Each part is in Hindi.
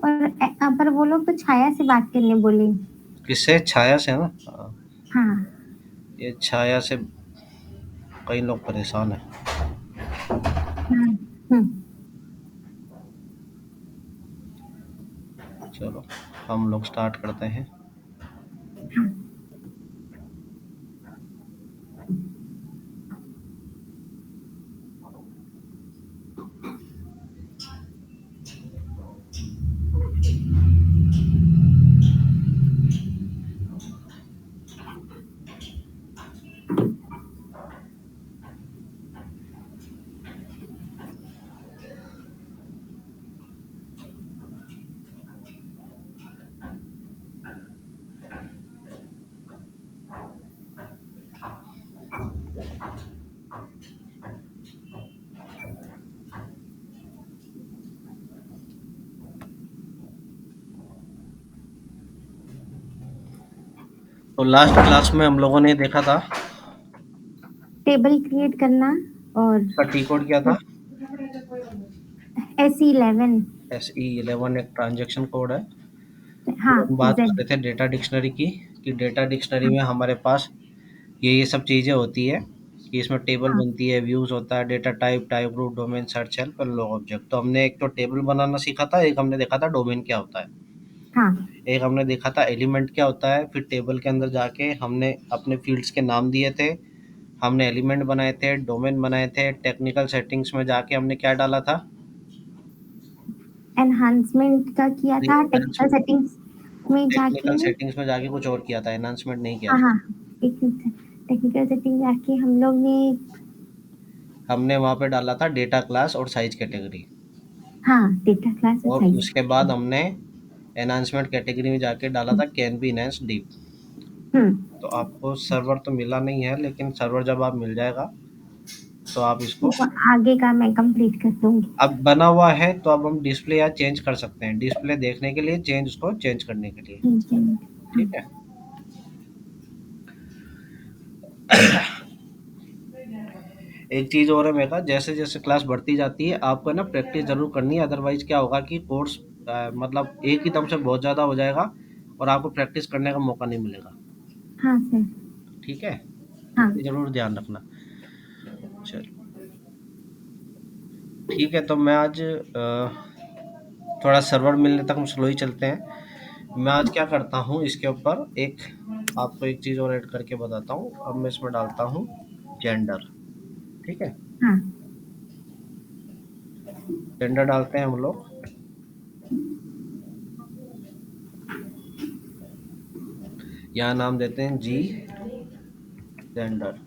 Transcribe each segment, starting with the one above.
पर वो लोग तो छाया से बात करने बोले। किससे? छाया से ना? हाँ, हाँ। ये छाया से कई लोग परेशान हैं। हम्म। हम्म। चलो हम लोग स्टार्ट करते हैं। तो लास्ट क्लास में हम लोगों ने देखा था, टेबल क्रिएट करना और इसका टी कोड क्या था? SE11। SE11 एक ट्रांजैक्शन कोड है। हाँ। फिर हम बात कर जेड। रहे थे डेटा डिक्शनरी की, कि डेटा डिक्शनरी हाँ। में हमारे पास ये सब चीज़ें होती है, कि इसमें टेबल हाँ। बनती है, व्यूज़ होता है, data type, type group, domain, search help और लॉग ऑब्जेक्ट। तो हमने एक तो टेबल बनाना सीखा था, एक हमने देखा था डोमेन क्या होता है, हाँ। एक हमने देखा था एलिमेंट क्या होता है। फिर टेबल के अंदर जाके हमने अपने फील्ड्स के नाम दिए थे, हमने एलिमेंट बनाए थे, डोमेन बनाए थे। टेक्निकल सेटिंग्स में जाके हमने क्या डाला था? एनहांसमेंट का किया था टेक्निकल सेटिंग्स में जाके। टेक्निकल सेटिंग्स में जाके कुछ और किया था, एनहांसमेंट नहीं किया हाँ, था। हाँ। एक टेक्निकल सेटिंग जाके हम लोग ने। हमने वहाँ पे डाला था डेटा क्लास और साइज कैटेगरी। हाँ, डेटा क्लास और और साइज। उसके बाद हमने एनहांसमेंट कैटेगरी में जाके डाला था कैन बी इनहेंस डीप। हम्म। तो आपको सर्वर तो मिला नहीं है, लेकिन सर्वर जब आप मिल जाएगा तो आप इसको, वो आगे का मैं कंप्लीट कर दूंगी। अब बना हुआ है तो अब हम डिस्प्ले या चेंज कर सकते हैं, डिस्प्ले देखने के लिए, चेंज उसको चेंज करने के लिए। ठीक है। हाँ। ठीक है। एक चीज़ और है मेरा, जैसे जैसे क्लास बढ़ती जाती है आपको ना प्रैक्टिस जरूर करनी है, अदरवाइज क्या होगा कि कोर्स मतलब एक ही दम से बहुत ज़्यादा हो जाएगा और आपको प्रैक्टिस करने का मौका नहीं मिलेगा। हाँ सर। ठीक है, तो हाँ। ये ज़रूर ध्यान रखना। चलो ठीक है, तो मैं आज थोड़ा सर्वर मिलने तक हम स्लो ही चलते हैं। मैं आज क्या करता हूँ इसके ऊपर एक, आपको एक चीज़ और ऐड करके बताता हूँ। अब मैं इसमें डालता हूँ जेंडर। ठीक है, हाँ। जेंडर डालते हैं हम लोग। यहाँ नाम देते हैं जी जेंडर।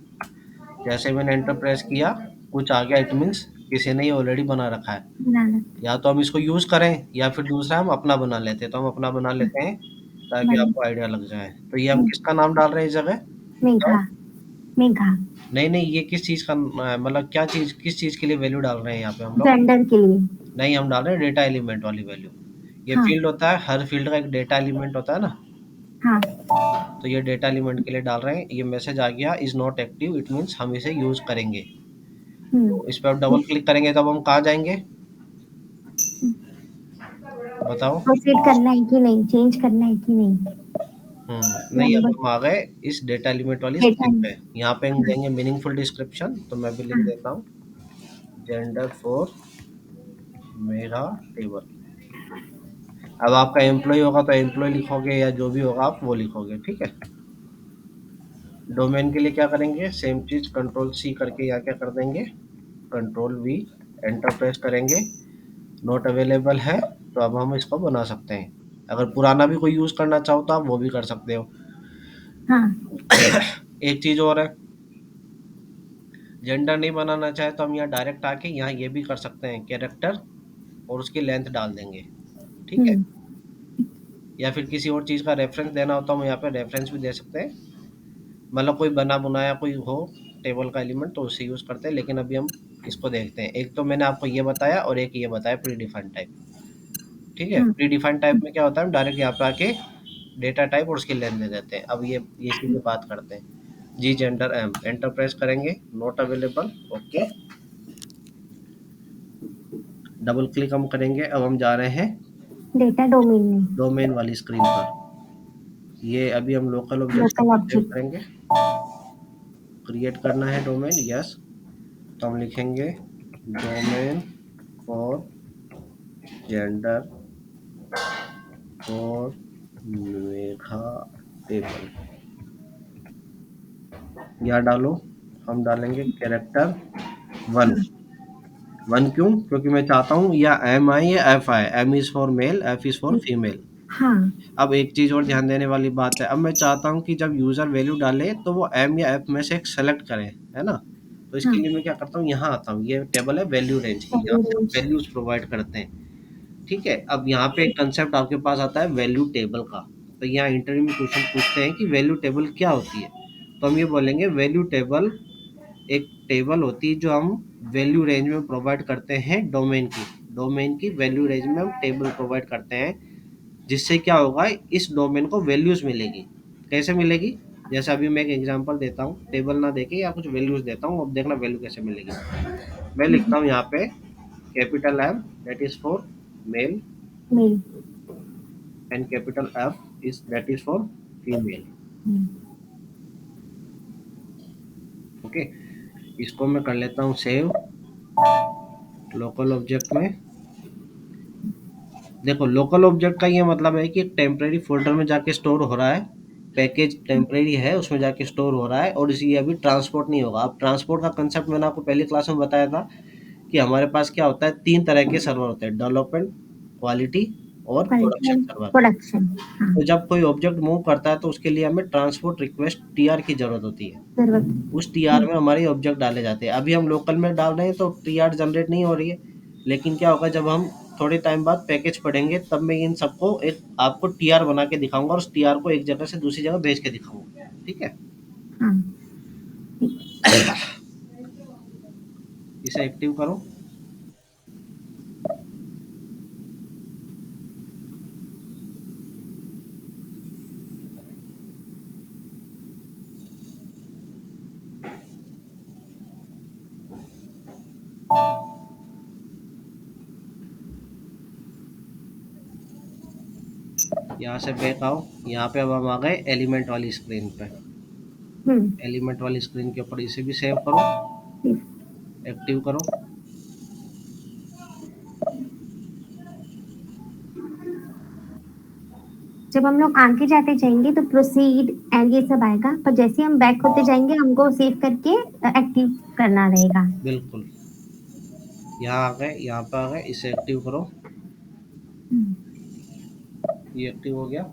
जैसे मैंने एंटर प्रेस किया, कुछ आ गया, इट मीन्स किसी ने ये ऑलरेडी बना रखा है। बनाना। या तो हम इसको यूज़ करें या फिर दूसरा हम अपना बना लेते हैं, तो हम अपना बना लेते हैं ताकि बन। आपको आइडिया लग जाए। तो ये हम किसका नाम डाल रहे हैं इस जगह? मेघा। बताओ। मेघा। नहीं नहीं, ये किस चीज़ का मतलब क्या चीज़, किस चीज़ के लिए वैल्यू डाल रहे हैं यहाँ पे हम लोग? जेंडर के लिए। नहीं, हम डाल रहे हैं डेटा एलिमेंट वाली वैल्यू। ये हाँ। फील्ड होता है, हर फील्ड का एक डेटा एलिमेंट होता है ना, हाँ। तो ये डेटा एलिमेंट के लिए डाल रहे हैं। ये मैसेज आ गया is not active, it means हम इसे यूज़ करेंगे। हम्म। तो इस पर डबल क्लिक करेंगे तब हम कहाँ जाएंगे? बताओ। प्रोसीड करना है कि नहीं, चेंज करना है कि नहीं। नहीं, अब नंबर। हम आ गए इस डेटा एलिमेंट वाली डेटा। स्क्रीन पे। यहाँ पे हम देंगे मीनिंगफुल डिस्क्रिप्शन, तो मैं भी लिख हाँ। देता हूँ जेंडर फॉर मेरा टेबल। अब आपका एम्प्लॉय होगा तो एम्प्लॉय लिखोगे, या जो भी होगा आप वो लिखोगे। ठीक है। डोमेन के लिए क्या करेंगे? सेम चीज़, कंट्रोल सी करके यहाँ क्या कर देंगे, कंट्रोल वी, एंटर प्रेस करेंगे। नॉट अवेलेबल है, तो अब हम इसको बना सकते हैं। अगर पुराना भी कोई यूज़ करना चाहो तो आप वो भी कर सकते हो। हाँ। एक चीज़ और है, जेंडर नहीं बनाना चाहे तो हम यहाँ डायरेक्ट आके यहाँ ये भी कर सकते हैं, कैरेक्टर और उसकी लेंथ डाल देंगे। ठीक है। हम्म। या फिर किसी और चीज़ का रेफरेंस देना होता है, हम यहाँ पे रेफरेंस भी दे सकते हैं। मतलब कोई बना बनाया कोई हो टेबल का एलिमेंट तो उसे यूज़ करते हैं, लेकिन अभी हम इसको देखते हैं। एक तो मैंने आपको ये बताया और एक ये बताया प्री डिफाइंड टाइप। ठीक है, हाँ। प्री डिफाइंड टाइप में क्या होता है, हम डायरेक्ट यहाँ पे आके डेटा टाइप और उसकी लेंथ दे देते हैं। अब ये इसी पे बात करते हैं। जी जेंडर एम, एंटर प्रेस करेंगे, not available, okay, double click हम करेंगे। अब हम जा रहे हैं डेटा डोमेन में डोमेन वाली स्क्रीन पर। ये अभी हम local object local save object. करेंगे। क्रिएट करना है डोमेन, यस। तो हम लिखेंगे domain for gender for Megha table. या डालो, हम डालेंगे कैरेक्टर 1। 1 क्यों? क्योंकि मैं चाहता हूँ या एम आए या एफ आए। M is for male, F is for female. हाँ। अब एक चीज और ध्यान देने वाली बात है, अब मैं चाहता हूँ कि जब यूजर वैल्यू डाले तो वो एम या एफ में से एक सेलेक्ट करे, है ना। तो इसके हाँ। लिए मैं क्या करता हूँ, यहाँ आता हूँ। ये टेबल है वैल्यू रेंज की, यहाँ वैल्यू से हम रेंज। वैल्यूज प्रोवाइड करते हैं। ठीक है, अब यहाँ पे एक कंसेप्ट आपके पास आता है वैल्यू टेबल का। तो यहाँ इंटरव्यू में क्वेश्चन पूछते हैं कि वैल्यू टेबल क्या होती है। तो हम ये बोलेंगे वैल्यू टेबल एक टेबल होती है जो हम वैल्यू रेंज में प्रोवाइड करते हैं। डोमेन की वैल्यू रेंज में हम टेबल प्रोवाइड करते हैं, जिससे क्या होगा, इस डोमेन को वैल्यूज मिलेगी। कैसे मिलेगी? जैसे अभी मैं एक एग्जांपल देता हूँ, टेबल ना देके या कुछ वैल्यूज देता हूँ, अब देखना वैल्यू कैसे मिलेगी। मैं लिखता हूँ यहाँ पे capital M that is for male male. And capital F is that is for female. Okay, इसको मैं कर लेता हूँ सेव लोकल ऑब्जेक्ट में। देखो, लोकल ऑब्जेक्ट का ये मतलब है कि एक टेम्परेरी फोल्डर में जाके स्टोर हो रहा है। पैकेज टेम्परेरी है, उसमें जाके स्टोर हो रहा है, और इसी अभी ट्रांसपोर्ट नहीं होगा। अब ट्रांसपोर्ट का कंसेप्ट मैंने आपको पहली क्लास में बताया था कि हमारे पास क्या होता है, 3 तरह के सर्वर होते हैं, डेवलपमेंट, क्वालिटी और quality production and server. Production. हाँ। तो जब कोई ऑब्जेक्ट मूव करता है तो उसके लिए हमें ट्रांसपोर्ट रिक्वेस्ट टीआर की जरूरत होती है। जरूरत। उस टीआर में हमारे ऑब्जेक्ट डाले जाते हैं। अभी हम लोकल में डाल रहे हैं तो टीआर जनरेट नहीं हो रही है, लेकिन क्या होगा, जब हम थोड़े टाइम बाद पैकेज पढ़ेंगे तब मैं इन सबको एक आपको टीआर बना के दिखाऊंगा, और उस टीआर को एक जगह से दूसरी जगह भेज के दिखाऊंगा। ठीक है, हाँ। इसे एक्टिव करो। यहाँ से बैक आओ। यहाँ पे अब हम आ गए एलिमेंट वाली स्क्रीन पे। एलिमेंट वाली स्क्रीन के ऊपर इसे भी सेव करो, एक्टिव करो। जब हम लोग आगे जाते जाएंगे तो प्रोसीड एंड ये सब आएगा, पर जैसे हम बैक होते जाएंगे हमको सेव करके एक्टिव करना रहेगा। बिल्कुल, यहाँ आ गए, यहाँ पे आ गए, इसे एक्टिव करो। ये एक्टिव हो गया।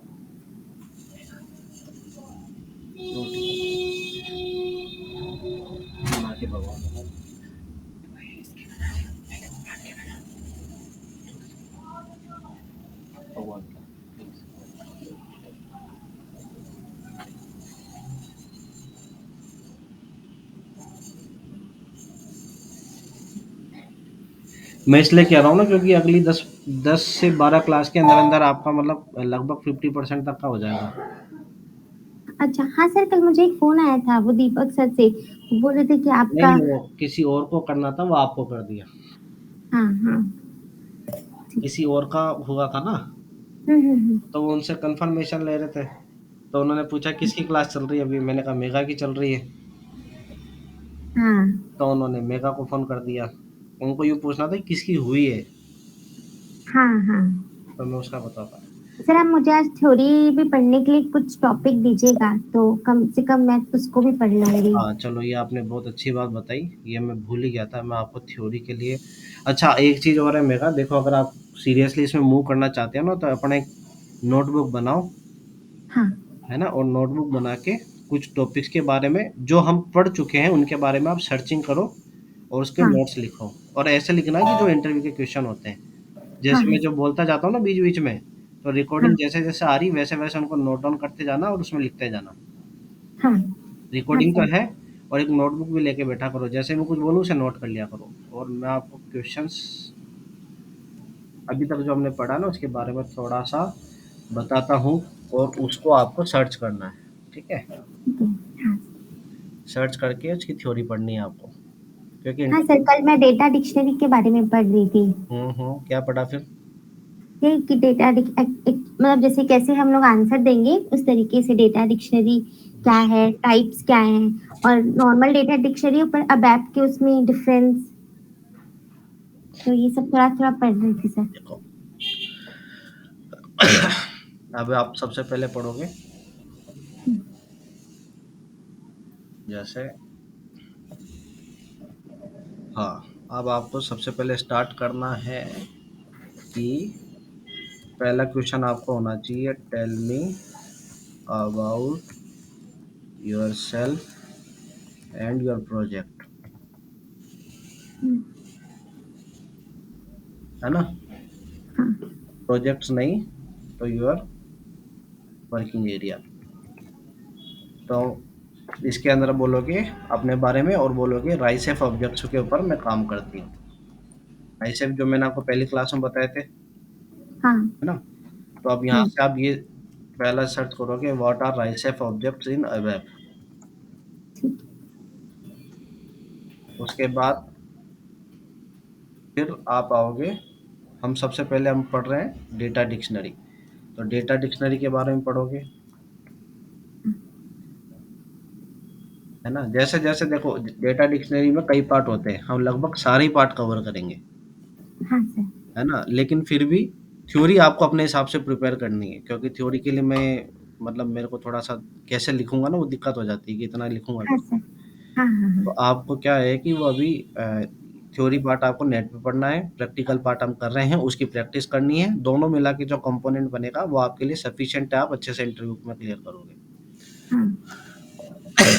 मैं इसलिए कह रहा हूँ ना, क्योंकि अगली 10 से 12 क्लास के अंदर अंदर आपका मतलब लगभग 50% तक का हो जाएगा। अच्छा हाँ सर, कल मुझे एक फोन आया था, वो दीपक सर से, वो बोल रहे थे कि आपका। नहीं, वो किसी और को करना था, वो आपको कर दिया। हाँ हाँ। किसी और का हुआ था ना, हम्म। तो वो उनसे कंफर्मेशन ले रहे थे। तो उन्होंने पूछा किसकी क्लास चल रही है अभी, मैंने कहा मेगा की चल रही है। हाँ तो उन्होंने मेगा को फोन कर दिया। उनको ये पूछना था कि किसकी हुई है, हाँ हाँ। तो मैं उसका बताता। सर आप मुझे आज थ्योरी भी पढ़ने के लिए कुछ टॉपिक दीजिएगा, तो कम से कम मैं उसको भी पढ़ लूंगी। हाँ चलो, ये आपने बहुत अच्छी बात बताई, ये मैं भूल ही गया था। मैं आपको थ्योरी के लिए, अच्छा एक चीज़ और है मेगा, देखो अगर आप सीरियसली इसमें मूव करना चाहते हो ना, तो अपना एक नोटबुक बनाओ, हाँ है ना। और नोटबुक बना के कुछ टॉपिक्स के बारे में जो हम पढ़ चुके हैं उनके बारे में आप सर्चिंग करो, और उसके हाँ नोट्स लिखो। और ऐसे लिखना है कि जो इंटरव्यू के क्वेश्चन होते हैं, हाँ जैसे हाँ मैं जो बोलता जाता हूँ ना बीच बीच में, तो हाँ रिकॉर्डिंग जैसे जैसे आ रही वैसे वैसे उनको नोट डाउन करते जाना और उसमें लिखते जाना। हाँ हाँ रिकॉर्डिंग तो सर। है, और एक नोटबुक भी लेके बैठा करो, जैसे मैं कुछ बोलूँ उसे नोट कर लिया करो। और मैं आपको क्वेश्चंस अभी तक जो हमने पढ़ा ना उसके बारे में थोड़ा सा बताता हूँ, और उसको आपको सर्च करना है। ठीक है, ठीक है। हाँ सर्च करके उसकी थ्योरी पढ़नी है आपको, क्योंकि हाँ सर, इंटरव्यू। कल मैं डेटा डिक्शनरी के बारे में पढ़ रही थी। क्या पढ़ा फिर? यही कि डेटा मतलब जैसे कैसे हम लोग आंसर देंगे उस तरीके से डेटा डिक्शनरी क्या है, टाइप्स क्या हैं, और नॉर्मल डेटा डिक्शनरी ऊपर अबैप के उसमें डिफरेंस, तो ये सब थोड़ा थोड़ा पढ़ रही थी सर। देखो अब आप सबसे पहले पढ़ोगे जैसे, हाँ, अब आपको सबसे पहले स्टार्ट करना है कि पहला क्वेश्चन आपको होना चाहिए, tell me about yourself and your project, है ना? हाँ प्रोजेक्ट्स नहीं तो योर वर्किंग एरिया। तो इसके अंदर बोलोगे अपने बारे में और बोलोगे राइसेफ ऑब्जेक्ट्स के ऊपर मैं काम करती हूँ। राइसेफ जो मैंने आपको पहली क्लास में बताए थे, हाँ। है ना? तो अब यहाँ से आप ये पहला सर्च करोगे, what are RICEF objects in ABAP. ठीक। उसके बाद फिर आप आओगे, हम सबसे पहले हम पढ़ रहे हैं डेटा डिक्शनरी, तो डेटा डिक्शनरी के बारे में पढ़ोगे, है ना? जैसे जैसे देखो डेटा डिक्शनरी में कई पार्ट होते हैं, हम लगभग सारे ही पार्ट कवर करेंगे, हाँ सर। है ना? लेकिन फिर भी थ्योरी आपको अपने हिसाब से प्रिपेयर करनी है, क्योंकि थ्योरी के लिए मैं मतलब मेरे को थोड़ा सा कैसे लिखूंगा ना वो दिक्कत हो जाती है कि इतना लिखूंगा हाँ कैसे। सर। हाँ हाँ तो हाँ। आपको क्या है कि वो अभी थ्योरी पार्ट आपको नेट पे पढ़ना है, प्रैक्टिकल पार्ट हम कर रहे हैं उसकी प्रैक्टिस करनी है, दोनों मिला के जो कंपोनेंट बनेगा वो आपके लिए सफिशिएंट है, आप अच्छे से इंटरव्यू में क्लियर करोगे। हाँ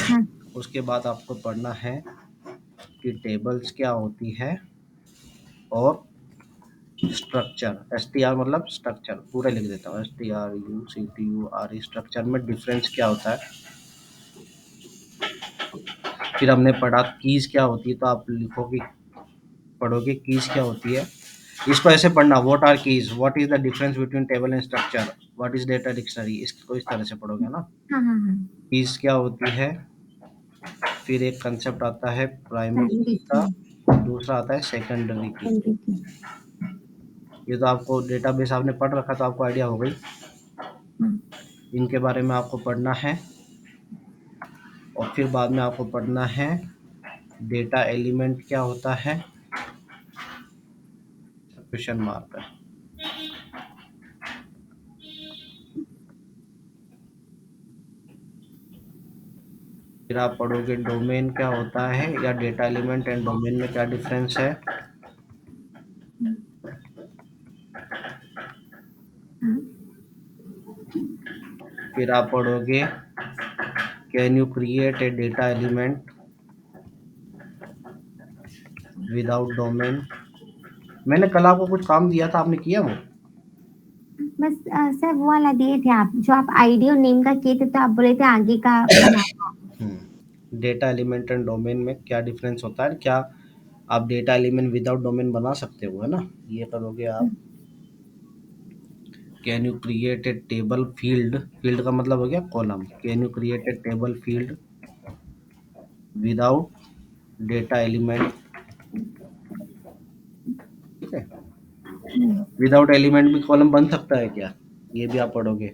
हाँ। उसके बाद आपको पढ़ना है कि टेबल्स क्या होती है और स्ट्रक्चर, एस टी आर मतलब स्ट्रक्चर, पूरा लिख देता हूँ, STRUCTURE, स्ट्रक्चर में डिफरेंस क्या होता है। फिर हमने पढ़ा कीज क्या होती है, तो आप लिखोगे पढ़ोगे कीज क्या होती है। इसको ऐसे पढ़ना, what are keys, what is the difference between table and structure, what is data dictionary, इसको इस तरह से पढ़ोगे ना। हाँ हाँ हाँ। कीज क्या होती है, फिर एक कंसेप्ट आता है प्राइमरी प्राइमरी की की। का, दूसरा आता है सेकेंडरी की। सेकेंडरी की। ये तो आपको डेटाबेस आपने पढ़ रखा तो आपको आइडिया हो गई, हाँ। इनके बारे में आपको पढ़ना है। और फिर बाद में आपको पढ़ना है डेटा एलिमेंट क्या होता है, क्वेश्चन मार्क है। फिर आप पढ़ोगे डोमेन क्या होता है, या डेटा एलिमेंट एंड डोमेन में क्या डिफरेंस है। हाँ। फिर आप पढ़ोगे can you create a data element without domain. मैंने कल आपको कुछ काम दिया था, आपने किया वो? बस सर वो वाला दिए थे आप, जो आप आईडी और नेम का किए थे, तो आप बोले थे आगे का बनाना। डेटा एलिमेंट एंड डोमेन में क्या डिफरेंस होता है, क्या आप डेटा एलिमेंट विदाउट डोमेन बना सकते हो, है ना? ये करोगे आप। Can you create a table field, field का मतलब हो गया column, can you create a table field without data element, ठीक है? विदाउट एलिमेंट भी कॉलम बन सकता है क्या, ये भी आप पढ़ोगे।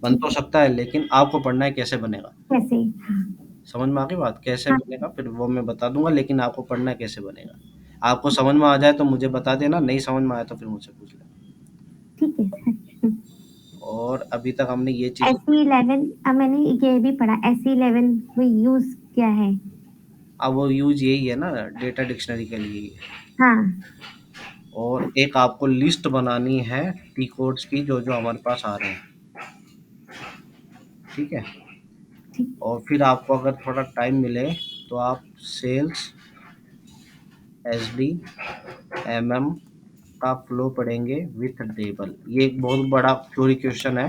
बन ठीक तो है। सकता है लेकिन आपको पढ़ना है कैसे बनेगा। कैसे? हाँ। समझ में आ गई बात, कैसे हाँ बनेगा फिर वो मैं बता दूंगा, लेकिन आपको पढ़ना है कैसे बनेगा। आपको समझ में आ जाए तो मुझे बता देना, नहीं समझ में आया तो फिर मुझसे पूछ लेना। ठीक है सर। और अभी तक हमने ये चीज़ें SE पढ़ी। 11 मैंने ये भी पढ़ा, SE 11 वो यूज क्या है। अब वो यूज यही है ना डेटा डिक्शनरी के लिए। हाँ। और एक आपको लिस्ट बनानी है टी कोड्स की जो जो हमारे पास आ रहे हैं, ठीक है? ठीक। और फिर आपको अगर थोड़ा टाइम मिले तो आप सेल्स, SD, MM का फ्लो पढ़ेंगे विथ टेबल। ये एक बहुत बड़ा थ्योरी क्वेश्चन है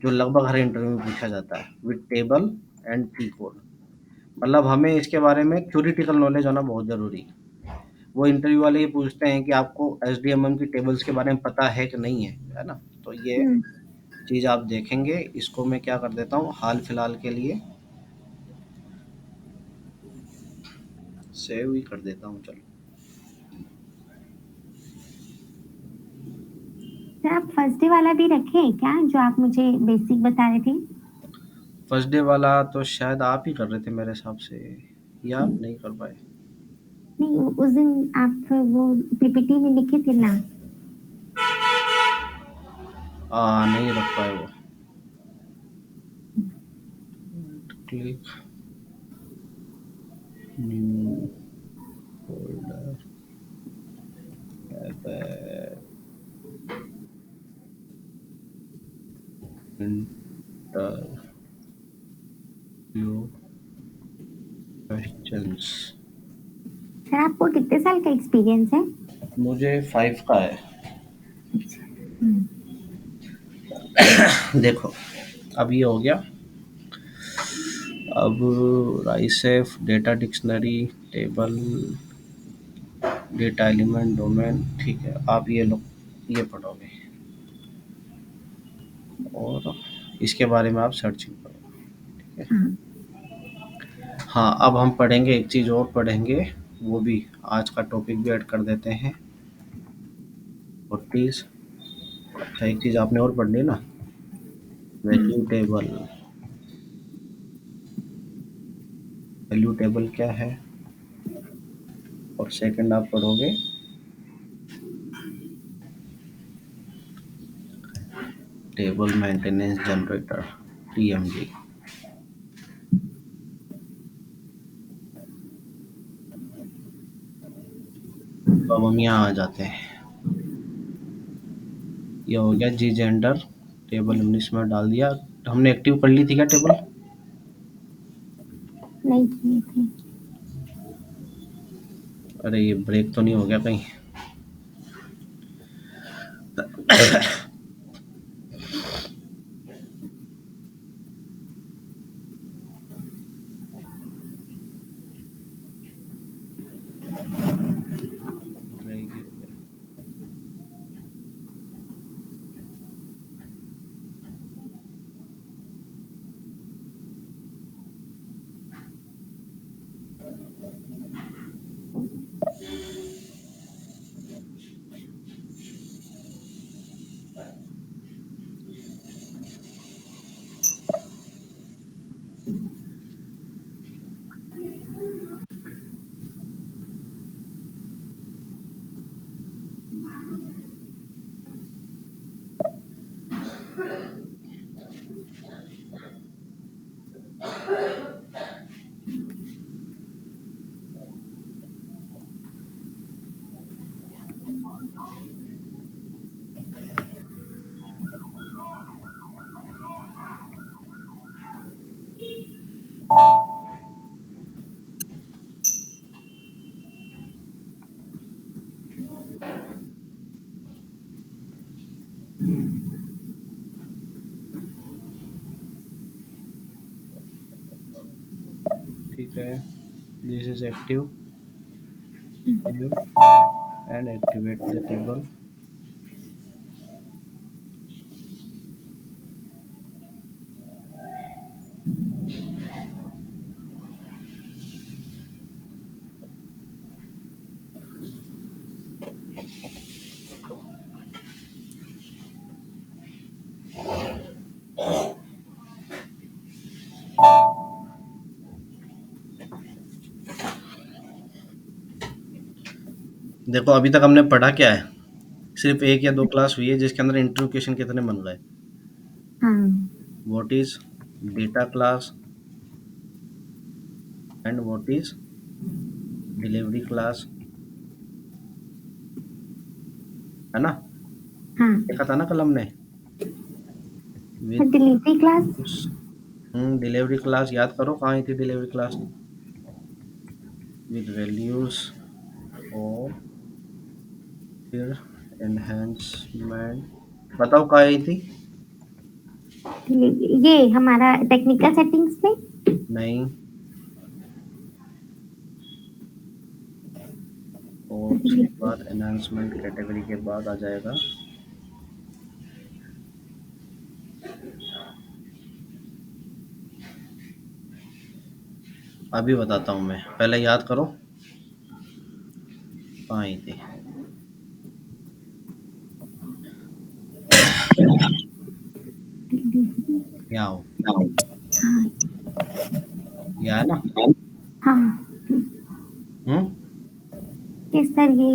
जो लगभग हर इंटरव्यू में पूछा जाता है, with table and T code. मतलब हमें इसके बारे में थ्योरेटिकल नॉलेज होना बहुत ज़रूरी है। वो इंटरव्यू वाले ये पूछते हैं कि आपको SDMM की टेबल्स के बारे में पता है कि नहीं है ना? तो ये हम्म। चीज़ आप देखेंगे। इसको मैं क्या कर देता हूँ हाल फिलहाल के लिए सेव ही कर देता हूँ, चलो। सर आप फर्स्ट डे वाला भी रखें क्या, जो आप मुझे बेसिक बता रहे थे? फर्स्ट डे वाला तो शायद आप ही कर रहे थे मेरे हिसाब से, या आप नहीं कर पाए। नहीं, उस दिन आप वो पीपीटी में लिखे थे ना। नहीं रख पाए वो। Click new folder interview questions. Sir आपको कितने साल का एक्सपीरियंस है? मुझे 5 का है। हम्म, देखो, अब ये हो गया। अब RICEF data dictionary table data element domain, ठीक है, आप ये लो, ये पढ़ोगे और इसके बारे में आप सर्चिंग करोगे, ठीक है। हाँ। हाँ, अब हम पढ़ेंगे, एक चीज़ और पढ़ेंगे, वो भी आज का टॉपिक भी ऐड कर देते हैं। और प्लीज़, अच्छा एक चीज़ आपने और पढ़नी है ना, वैल्यू टेबल। वैल्यू टेबल क्या है, और सेकंड आप पढ़ोगे टेबल मेंटेनेंस जनरेटर, टीएमजी। तो अब हम यहाँ आ जाते हैं। ये हो गया जी जेंडर, टेबल 19 में डाल दिया। हमने एक्टिव कर ली थी क्या टेबल? नहीं किए थे। अरे ये ब्रेक तो नहीं हो गया कहीं? ब्रेक ही हो गया। ठीक है, this is active and activate the table. देखो अभी तक हमने पढ़ा क्या है, सिर्फ एक या दो क्लास हुई है जिसके अंदर इंटरव्यू क्वेश्चन कितने बन गए। हाँ। What is data class and what is delivery class, है ना? हाँ। देखा था ना कल हमने, with delivery class. Delivery class याद करो कहाँ आई थी डिलीवरी क्लास, विद वैल्यूज और फिर एनहेंसमेंट, बताओ कहाँ आई थी? ये हमारा टेक्निकल सेटिंग्स में। नहीं, और उसके बाद एनहांसमेंट कैटेगरी के बाद आ जाएगा अभी बताता हूँ मैं, पहले याद करो कहाँ आई थी। यहाँ आओ, हाँ यहाँ है ना। हाँ। हम्म। कि सर ये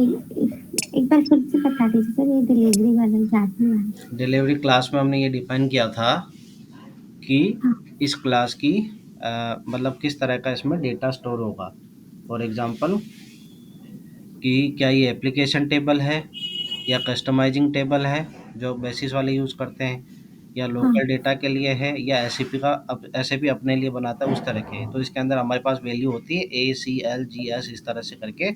एक बार फिर से बता दीजिए सर, ये डिलीवरी वाला याद नहीं आ रहा। डिलीवरी क्लास में हमने ये डिफाइन किया था कि हाँ इस क्लास की मतलब किस तरह का इसमें डेटा स्टोर होगा। फॉर एग्जांपल कि क्या ये एप्लीकेशन टेबल है या कस्टमाइजिंग टेबल है जो बेसिस वाले यूज़ करते हैं, या हाँ लोकल डेटा के लिए है, या एसएपी का एसएपी अपने लिए बनाता है उस तरह के। तो इसके अंदर हमारे पास वैल्यू होती है ए सी एल जी एस इस तरह से करके,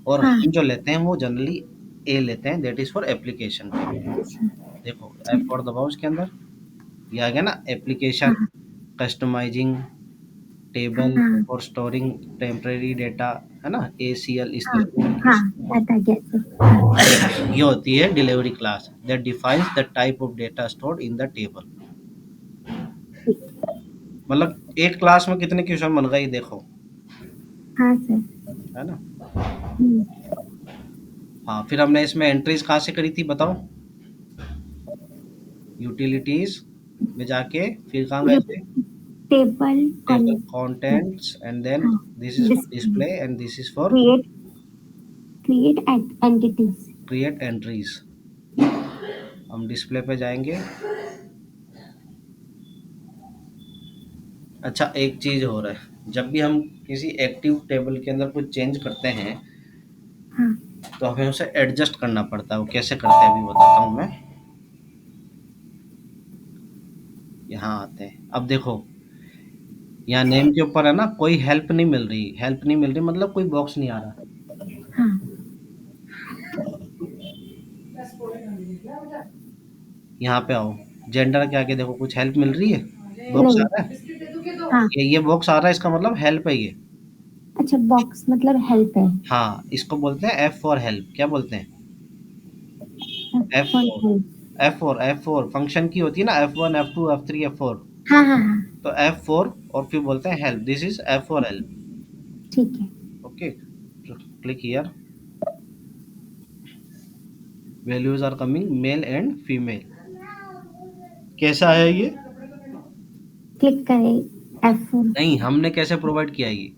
और हाँ। हम जो लेते हैं वो जनरली ए लेते हैं, that is for application table. अच्छा। देखो ठीक। F4 दबाओ, इसके अंदर ये आ गया ना, एप्लीकेशन हाँ कस्टमाइजिंग टेबल हाँ और स्टोरिंग टेम्परेरी डेटा, है ना, ACL इस हाँ तरह हाँ। की। याद आ गया सर। हाँ ये होती है delivery class that defines the type of data stored in the table. ठीक। मतलब एक क्लास में कितने क्वेश्चन बन गए ये देखो, हाँ सर। है ना। हम्म। हाँ, फिर हमने इसमें एंट्रीज कहाँ से करी थी बताओ, यूटिलिटीज में जाके फिर कहाँ गए थे, table table contents, and then हाँ this is for display, display and this is for create, create entities. Create entries. हम डिस्प्ले पे जाएंगे। अच्छा, एक चीज हो रहा है, जब भी हम किसी एक्टिव टेबल के अंदर कुछ चेंज करते हैं हाँ तो हमें उसे एडजस्ट करना पड़ता है। वो कैसे करते हैं अभी बताता हूँ मैं। यहाँ आते हैं, अब देखो यहाँ नेम के ऊपर है ना, कोई हेल्प नहीं मिल रही, हेल्प नहीं मिल रही मतलब कोई बॉक्स नहीं आ रहा। हाँ यहाँ पे आओ, जेंडर के आगे देखो कुछ हेल्प मिल रही है, बॉक्स आ नहीं। रहा है। हाँ। ये बॉक्स आ रहा है, इसका मतलब हेल्प है ये। अच्छा बॉक्स मतलब हेल्प है। हाँ, इसको बोलते हैं एफ फॉर हेल्प। क्या बोलते हैं? F for four. Help. F four function की होती है ना, F1 F2 F3 F4। हाँ हाँ हाँ। तो F4 और फिर बोलते हैं help, this is F for help. ठीक है। Okay, click here, values are coming male and female. कैसा है ये? क्लिक करें F4। नहीं, हमने कैसे प्रोवाइड किया ये?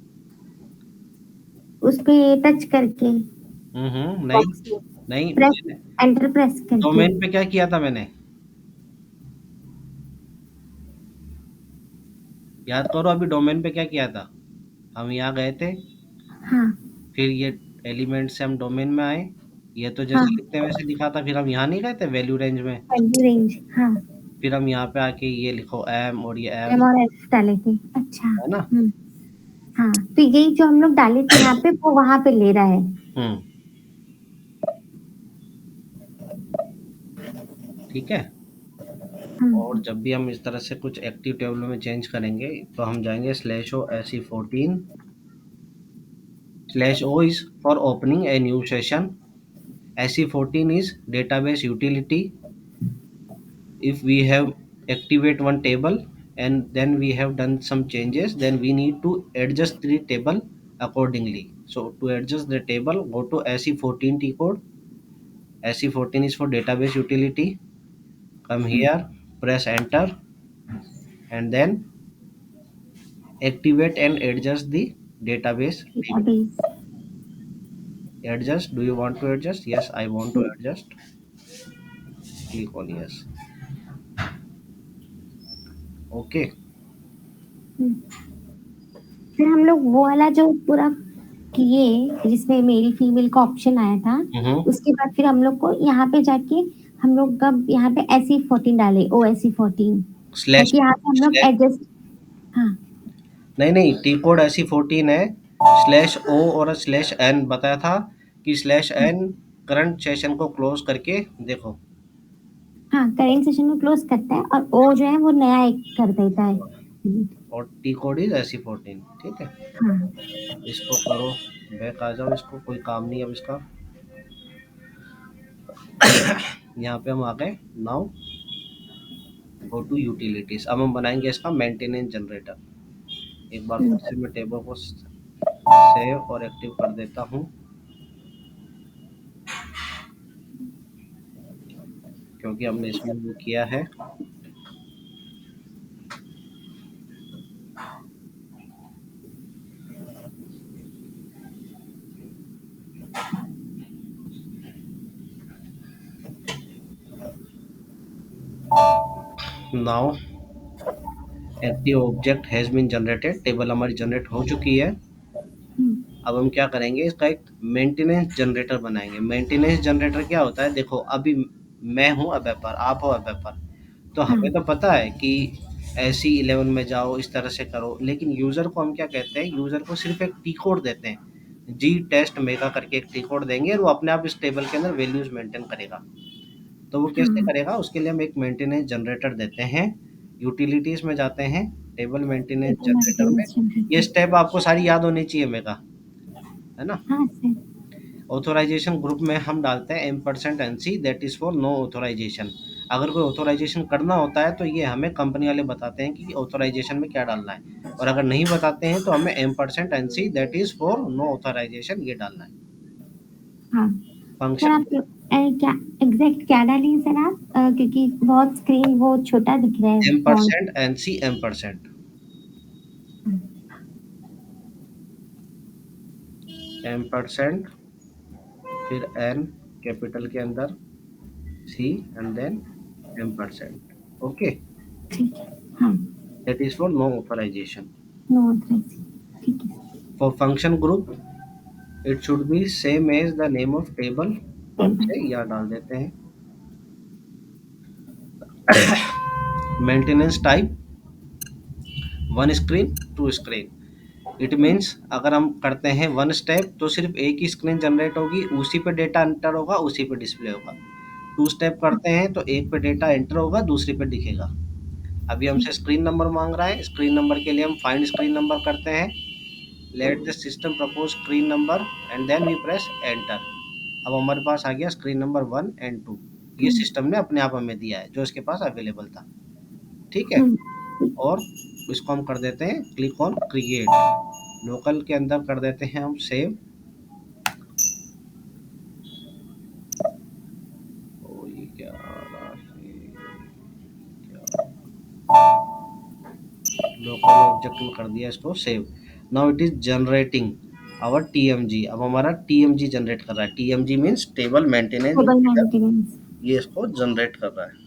उस पे टच करके नहीं, बॉक्स में नहीं प्रेस, मैंने एंटर प्रेस करके। डोमेन पे क्या किया था मैंने, याद करो अभी डोमेन पे क्या किया था। हम यहाँ गए थे, हाँ फिर ये एलिमेंट से हम डोमेन में आए, ये तो हाँ। जैसे लिखते हैं वैसे लिखा था, फिर हम यहाँ नहीं गए थे वैल्यू रेंज में, वैल्यू रेंज हाँ। फिर हम यहाँ पे आके ये लिखो एम और ये एम एफ, और एफ डाले थे। अच्छा। है ना। हाँ तो यही जो हम लोग डाले थे यहाँ पे वो वहां पे ले रहा है। हम्म, ठीक है। और हाँ जब भी हम इस तरह से कुछ एक्टिव टेबल में चेंज करेंगे तो हम जाएंगे /o/se14, /o is for opening a new session, SE14 is database utility. If we have activate one table and then we have done some changes, then we need to adjust the table accordingly. So to adjust the table, go to SE14 T code. SE14 is for database utility. Come here, press enter, and then activate and adjust the database table. Database. Adjust, do you want to adjust? Yes, I want to adjust. Click on yes. Okay. फिर हम लोग वो वाला जो पूरा किए जिसमें मेल फीमेल का ऑप्शन आया था, Mm-hmm. उसके बाद फिर हम लोग को यहाँ पे जाके हम लोग अब यहाँ पे SE14 डाले, OSE14, Slash ताकि यहाँ पे हम लोग slash एडजस्ट। हाँ नहीं नहीं, टी कोड ऐसी 14 है, /o और /n बताया था कि हाँ /n करंट सेशन को क्लोज करके देखो। हाँ। करेंट सेशन में क्लोज करता है और ओ जो है वो नया एक कर देता है। और टी कोड इज ऐसी 14, ठीक है। हाँ इसको करो, बैक आ जाओ, इसको कोई काम नहीं है अब इसका। यहाँ पे हम आ गए, नाउ गो टू यूटिलिटीज। अब हम बनाएंगे इसका मेंटेनेंस जनरेटर। एक बार फिर से मैं टेबल को सेव और एक्टिव कर देता हूँ, क्योंकि हमने इसमें वो किया है। Now active object has been generated, table हमारी जनरेट हो चुकी है। अब हम क्या करेंगे, इसका एक मेंटेनेंस जनरेटर बनाएंगे। मेंटेनेंस जनरेटर क्या होता है, देखो अभी मैं हूँ अबेपर, आप हो अबेपर, तो हाँ हमें तो पता है कि ऐसी 11 में जाओ, इस तरह से करो, लेकिन यूजर को हम क्या कहते हैं, यूजर को सिर्फ एक टी कोड देते हैं, जी टेस्ट मेगा करके एक टी कोड देंगे और वो अपने आप इस टेबल के अंदर वैल्यूज मेंटेन करेगा। तो वो कैसे हाँ करेगा, उसके लिए हम एक मेंटेनेंस जनरेटर देते हैं। यूटिलिटीज में जाते हैं, टेबल मेंटेनेंस टेबल जनरेटर में। मेंटेनेंस ये जनरेटर। स्टेप आपको सारी याद होनी चाहिए मेगा, है ना। हाँ सर। ऑथोराइजेशन ग्रुप में हम डालते हैं M%NC, that is for no authorization. अगर कोई ऑथोराइजेशन करना होता है तो ये हमें कंपनी वाले बताते हैं कि ऑथोराइजेशन में क्या डालना है, और अगर नहीं बताते हैं तो हमें M%NC, that is for no authorization, ये डालना है। हाँ सर, फंक्शन आप क्या एग्जैक्ट क्या डाली सर आप? क्योंकि बहुत स्क्रीन वो छोटा दिख रहा है M font. Percent N C M%, M%, फिर N कैपिटल के अंदर, C and then M%। Okay, ठीक है। हाँ, that is for no authorization. No authorizing. ठीक है। For function group it should be same as the name of table, table. से या डाल देते हैं। Maintenance type one screen two screen, it means अगर हम करते हैं वन स्टेप तो सिर्फ एक ही स्क्रीन जनरेट होगी, उसी पे डेटा एंटर होगा, उसी पे डिस्प्ले होगा। टू स्टेप करते हैं तो एक पे डेटा एंटर होगा, दूसरी पे दिखेगा। अभी हमसे ठीक। स्क्रीन नंबर मांग रहा है, स्क्रीन नंबर के लिए हम फाइंड स्क्रीन नंबर करते हैं, let the system propose screen number and then we press enter. अब हमारे पास आ गया स्क्रीन नंबर 1 एंड 2, ये सिस्टम ने अपने आप हमें दिया है जो इसके पास अवेलेबल था। ठीक है, ठीक। और इसको हम कर देते हैं क्लिक ऑन क्रिएट, लोकल के अंदर कर देते हैं हम सेव। ओ ये क्या आ रहा है, क्या लोकल ऑब्जेक्ट में कर दिया इसको save. Now it is generating our TMG, अब हमारा टीएमजी जनरेट कर रहा है। TMG means table maintenance table generator, maintenance. ये इसको जनरेट कर रहा है।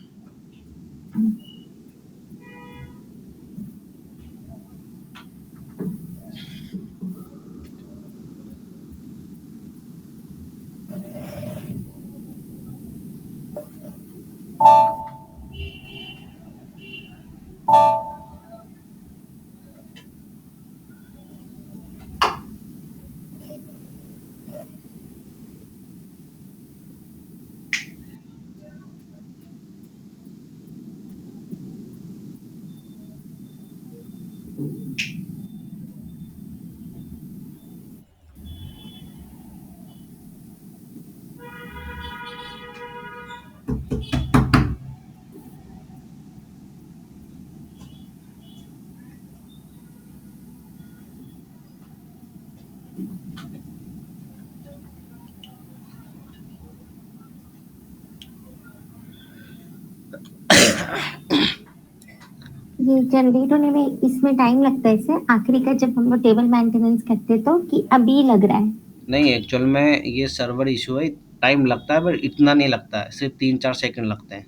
ये जनरेट होने में इसमें टाइम लगता है सर, आखिरी का जब हम लोग टेबल मेंटेनेंस करते हैं तो, कि अभी लग रहा है? नहीं, एक्चुअल में ये सर्वर इशू है, टाइम लगता है पर इतना नहीं लगता है, सिर्फ 3-4 सेकंड लगते हैं।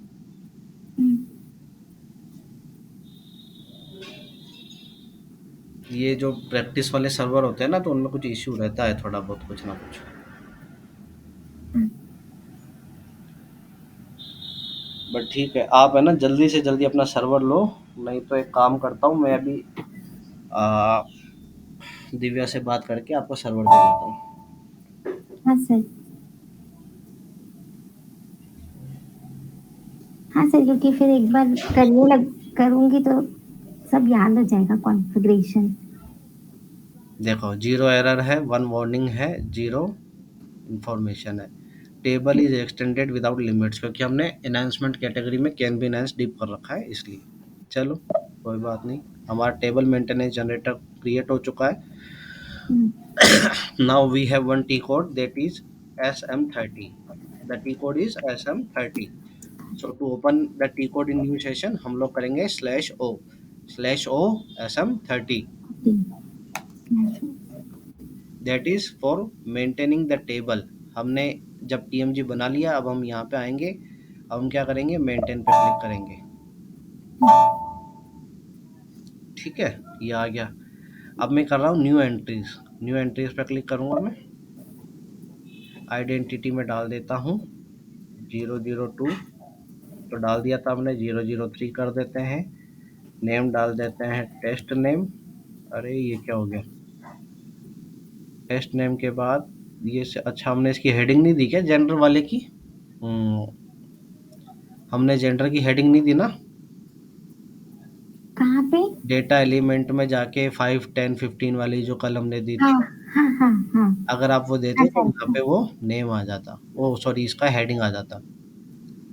ये जो प्रैक्टिस वाले सर्वर होते हैं ना, तो उनमें कुछ इश्यू रहता है थोड़ा बहुत, कुछ ना कुछ। बट ठीक है, आप है ना जल्दी से जल्दी अपना सर्वर लो, नहीं तो एक काम करता हूँ मैं अभी, आ, दिव्या से बात करके आपको सर्वर दे देता हूँ। हाँ सर। हाँ सर, क्योंकि फिर एक बार करूंगी तो सब याद हो जाएगा कॉन्फ़िगरेशन। देखो 0 एरर है, 1 वार्निंग है, 0 इंफॉर्मेशन है। Table is extended without limits, क्योंकि हमने एनहांसमेंट कैटेगरी में कैन बी एनहांस डिप कर रखा है इसलिए। चलो कोई बात नहीं, हमारा टेबल मेंटेनेंस जनरेटर क्रिएट हो चुका है। Now we have one T code that is SM30. The T code is SM30. So to open the T code in new session हम लोग करेंगे /o SM30, that is for maintaining the table। हमने जब TMG बना लिया, अब हम यहाँ पे आएंगे अब हम क्या करेंगे, मेंटेन पे क्लिक करेंगे। ठीक है, ये आ गया। अब मैं कर रहा हूँ न्यू एंट्रीज। न्यू एंट्रीज पे क्लिक करूंगा मैं। आइडेंटिटी में डाल देता हूँ 002, तो डाल दिया था हमने। 003 कर देते हैं। नेम डाल देते हैं टेस्ट नेम। अरे ये क्या हो गया, टेस्ट नेम के बाद ये से, अच्छा हमने इसकी हेडिंग नहीं दी क्या जेंडर वाले की? हमने जेंडर की हेडिंग नहीं दी ना। कहाँ पे? डेटा एलिमेंट में जाके 5, 10, 15 वाली जो कल हमने दी हाँ थी, हाँ हाँ हाँ। अगर आप वो देते हाँ तो सर, यहाँ पे वो नेम आ जाता, वो सॉरी इसका हेडिंग आ जाता।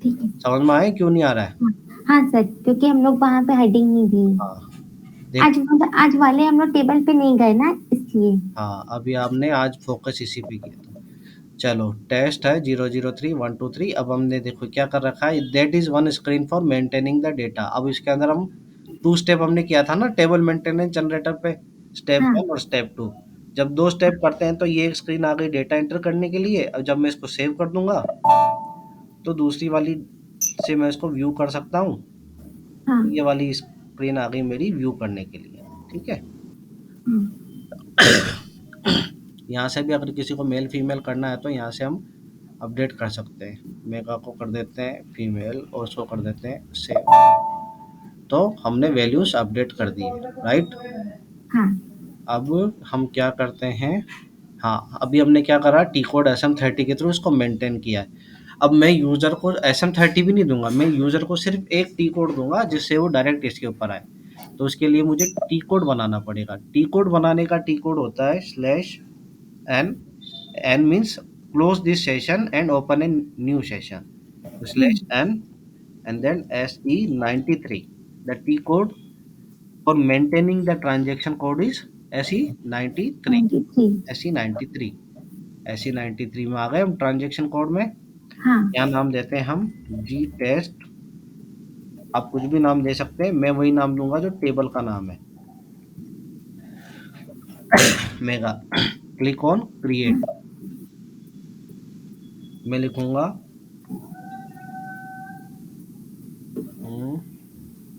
ठीक है। समझ में आया क्यों नहीं आ रहा है? हाँ हाँ सर, क्योंकि हम लोग वहाँ पे हेडिंग नहीं हाँ दी। देखो। आज वाले हम लोग टेबल पे नहीं गए ना, इसलिए। हाँ अभी आपने आज फोकस इसी पे किया था। चलो टेस्ट है 003 123। अब हमने देखो क्या कर रखा है, that is one screen for maintaining the data. अब इसके अंदर हम 2 स्टेप हमने किया था ना टेबल मेंटेनेंस जनरेटर पे, स्टेप हाँ 1 और स्टेप 2। जब 2 स्टेप करते हैं तो ये एक स्क्रीन आ गई डेटा एंटर करने के लिए। अब जब मैं इसको सेव कर दूंगा तो दूसरी वाली से मैं इसको व्यू कर सकता हूँ। हाँ ये वाली स्क्रीन आ गई मेरी व्यू करने के लिए। ठीक है, हाँ। यहाँ से भी अगर किसी को मेल फीमेल करना है तो यहाँ से हम अपडेट कर सकते हैं। मेगा को कर देते हैं फीमेल और उसको कर देते हैं सेव। तो हमने वैल्यूज अपडेट कर दी है, राइट। हाँ अब हम क्या करते हैं, हाँ अभी हमने क्या करा, टी कोड SM30 के थ्रू इसको मेंटेन किया है। अब मैं यूज़र को SM30 भी नहीं दूंगा, मैं यूज़र को सिर्फ एक टी कोड दूंगा जिससे वो डायरेक्ट इसके ऊपर आए। तो उसके लिए मुझे टी कोड बनाना पड़ेगा। टी कोड बनाने का टी कोड होता है /n। n means close this session and open a new session, /n and then SE93. The T code for maintaining the transaction code is SE93। 93। SE93, SE93 में आ गए हम ट्रांजेक्शन कोड में। हाँ क्या नाम देते हैं हम, जी टेस्ट। आप कुछ भी नाम दे सकते हैं, मैं वही नाम दूंगा जो टेबल का नाम है, मेगा। Click on create. मैं लिखूंगा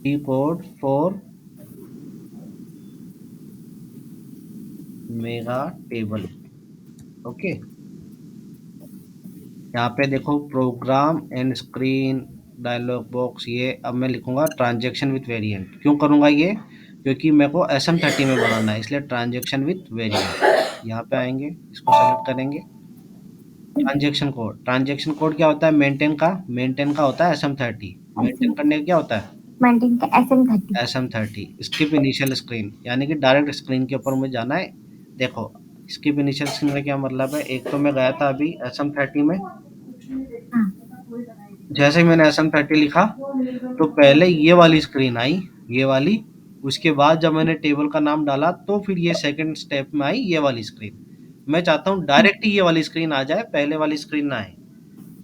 T code for mega table. Okay, यहाँ पे देखो program and screen dialog box, ये अब मैं लिखूंगा ट्रांजेक्शन विथ वेरिएंट। क्यों करूंगा ये, क्योंकि मेरे को SM30 में बनाना है, इसलिए ट्रांजेक्शन विथ वेरिएंट। यहाँ पे आएंगे, इसको सेलेक्ट करेंगे। ट्रांजेक्शन कोड क्या होता है, मेंटेन का होता है SM30। ऐसे मेंटेन करने का क्या होता है, मेंटेन का SM30। SM30। Skip initial screen, यानी कि डायरेक्ट स्क्रीन के ऊपर मुझे जाना है। देखो स्किप इनिशियल स्क्रीन का क्या मतलब है, एक तो मैं गया था अभी SM30 में, हाँ जैसे ही मैंने SM30 लिखा तो पहले ये वाली स्क्रीन आई, ये वाली। उसके बाद जब मैंने टेबल का नाम डाला तो फिर ये सेकंड स्टेप में आई ये वाली स्क्रीन। मैं चाहता हूँ डायरेक्ट ही ये वाली स्क्रीन आ जाए, पहले वाली स्क्रीन ना आए।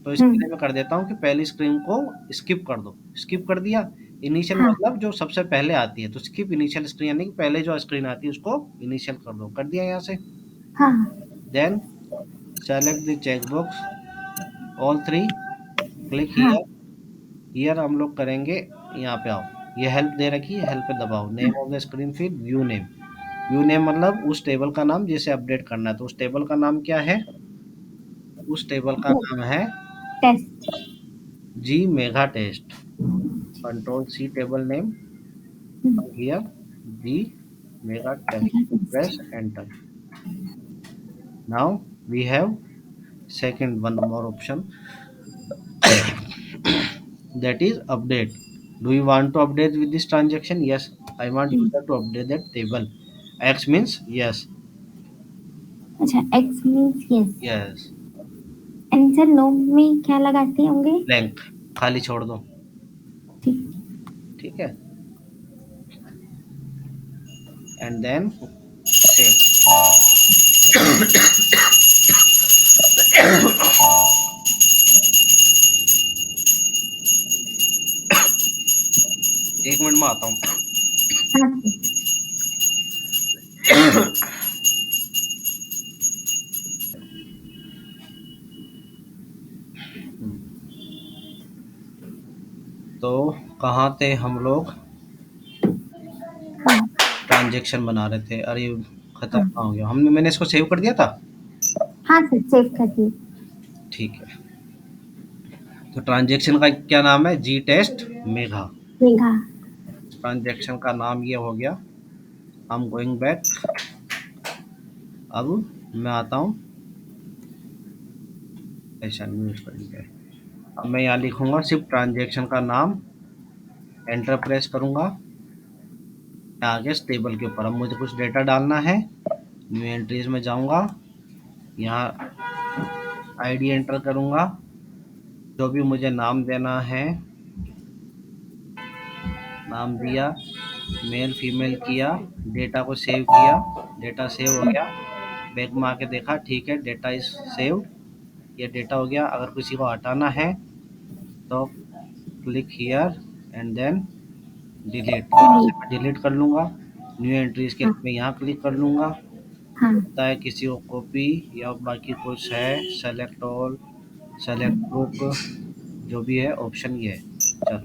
तो इसके लिए मैं कर देता हूँ कि पहली स्क्रीन को स्किप कर दो। स्किप कर दिया। इनिशियल हाँ मतलब जो सबसे पहले आती है, तो स्किप इनिशियल स्क्रीन यानी कि पहले जो स्क्रीन आती है उसको इनिशियल कर दो। कर दिया यहाँ से। हाँ then select the checkbox all 3, click हाँ हियर। हियर हम लोग करेंगे, यहाँ पे आओ, ये हेल्प दे रखी है, हेल्प पे दबाओ। नेम ऑफ द स्क्रीन, फिर व्यू नेम। व्यू नेम मतलब उस टेबल का नाम जिसे अपडेट करना है। तो उस टेबल का नाम क्या है, उस टेबल का नाम है test. G mega test. Control C table name, here G mega test. Press enter. Now we have second one more option, that is update. Do you want to update with this transaction? Yes, I want user to update that table. X means yes, अच्छा, X means yes. yes, answer no में क्या लगाते होंगे? blank, खाली छोड़ दो। ठीक। ठीक है, and then save। एक मिनट में आता हूँ। हाँ तो कहाँ थे हम लोग? हाँ ट्रांजैक्शन बना रहे थे। अरे खत्म हाँ कहाँ हो गया? मैंने इसको सेव कर दिया था। हाँ सर, सेव कर दिए। ठीक है। तो ट्रांजैक्शन का क्या नाम है? जी टेस्ट मेघा। मेघा। ट्रांजैक्शन का नाम ये हो गया। I am going back. अब मैं आता हूँ ऐसा न्यूज पर। अब मैं यहाँ लिखूंगा सिर्फ ट्रांजैक्शन का नाम, एंटर प्रेस करूंगा। आगे टेबल के ऊपर अब मुझे कुछ डेटा डालना है। न्यू एंट्रीज में जाऊंगा, यहाँ आईडी एंटर करूंगा, जो भी मुझे नाम देना है नाम दिया, मेल फीमेल किया, डेटा को सेव किया, डेटा सेव हो गया। बैक में आके देखा, ठीक है डेटा इज सेव्ड, ये डेटा हो गया। अगर किसी को हटाना है तो click here and then delete, delete. Delete कर लूँगा। न्यू एंट्रीज के हाँ लिए मैं यहाँ क्लिक कर लूँगा। हाँ होता है किसी को कॉपी या बाकी कुछ है, सेलेक्ट ऑल, सेलेक्ट ग्रुप, जो भी है ऑप्शन ये है। चलो,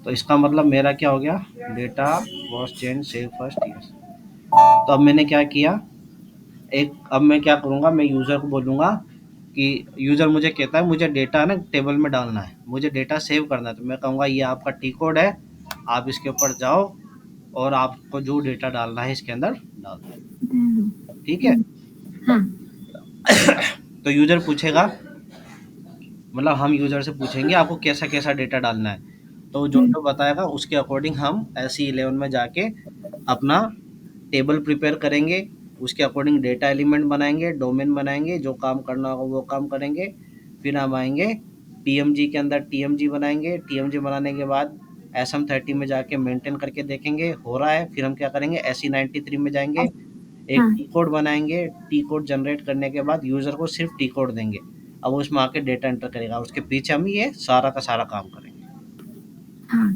तो इसका मतलब मेरा क्या हो गया? Data was change save first yes. तो अब मैंने क्या किया, अब मैं क्या करूँगा, मैं यूज़र को बोलूँगा कि यूज़र मुझे कहता है मुझे डेटा ना टेबल में डालना है, मुझे डेटा सेव करना है, तो मैं कहूँगा ये आपका टी कोड है, आप इसके ऊपर जाओ और आपको जो डेटा डालना है इसके अंदर डाल दो। ठीक है। हाँ तो यूज़र पूछेगा, मतलब हम यूज़र से पूछेंगे आपको कैसा कैसा डेटा डालना है, तो जो जो बताएगा उसके अकॉर्डिंग हम SE11 में जाके अपना टेबल प्रिपेयर करेंगे, उसके अकॉर्डिंग डेटा एलिमेंट बनाएंगे, डोमेन बनाएंगे, जो काम करना होगा वो काम करेंगे। फिर हम आएंगे TMG के अंदर, TMG बनाएंगे। TMG बनाने के बाद SM30 में जाके मेंटेन करके देखेंगे हो रहा है। फिर हम क्या करेंगे, SE93 में जाएंगे, एक हाँ टी कोड बनाएंगे। टी कोड जनरेट करने के बाद यूज़र को सिर्फ टी कोड देंगे, अब वो उसमें आके डेटा एंटर करेगा, उसके पीछे हम ये सारा का सारा काम करेंगे। हाँ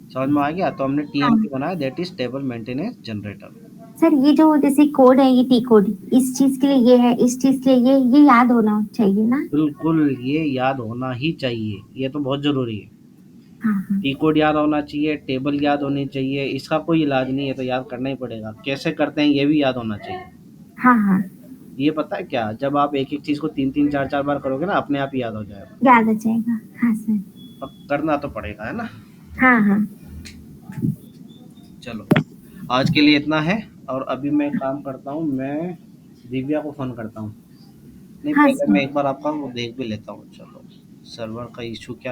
समझ में आ गया? तो हमने TMG हाँ। बनाया, that is table maintenance generator. Sir ये जो जैसे कोड है, ये टी कोड इस चीज के लिए ये है, इस चीज के लिए ये याद होना चाहिए ना? बिल्कुल, ये याद होना ही चाहिए, ये तो बहुत ज़रूरी है। हाँ हाँ टी कोड याद होना चाहिए, टेबल याद होनी चाहिए, इसका कोई इलाज नहीं है, तो याद करना ही पड़ेगा। कैसे करते हैं ये भी याद होना चाहिए। हाँ हाँ। ये पता है क्या, जब आप एक एक चीज़ को 3-3 4-4 बार करोगे ना, अपने आप ही याद हो जाएगा। याद आ जाएगा। हाँ सर। अब करना तो पड़ेगा, है ना? हाँ हाँ चलो, आज के लिए इतना है। और अभी मैं काम करता हूँ, मैं दिव्या को फ़ोन करता हूँ। नहीं, हाँ पहले सर। मैं एक बार आपका वो देख भी लेता हूँ। चलो, सर्वर का इशू क्या